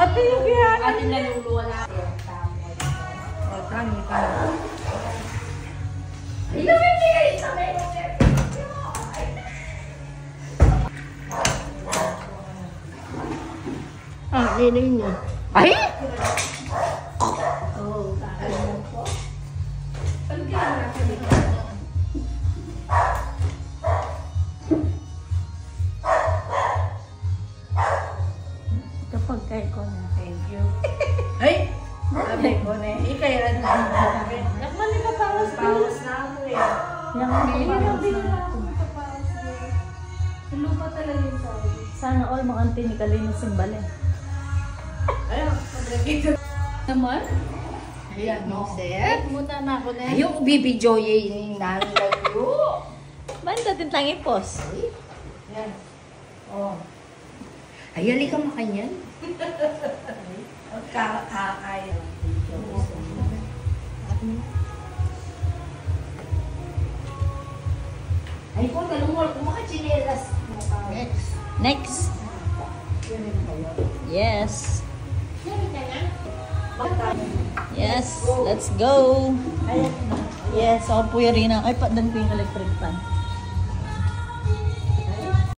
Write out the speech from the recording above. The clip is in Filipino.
Ate yung yan. Ate naluluwa na. O, kami ka. Ito may tingay sa may. Nilay niya. Ay! Oo, kakain mo po. Kapag kayo ko na, thank you. Ay! Sabi ko na, ikay lang na sabi. Nakmali ka pawas. Paus na ako eh. Yung binila ako kapawas. Lupa talaga yung sabi. Sana all makanti ni Kalina Simbale. Ayun, pag-rekito. Naman? Ayan, no. Set. Muta na ako na. Ayaw ko bibidyoyin yung nalayo. Ba't natin tangi pos? Ayan. Oh. Ay, halika makanyan. Kakakaya. Ay po, talong mo makachinelas. Next. Next. Yes. Yes. Let's go. Yes. Ako po yung Rina. Ay, padan ko yung electric fan.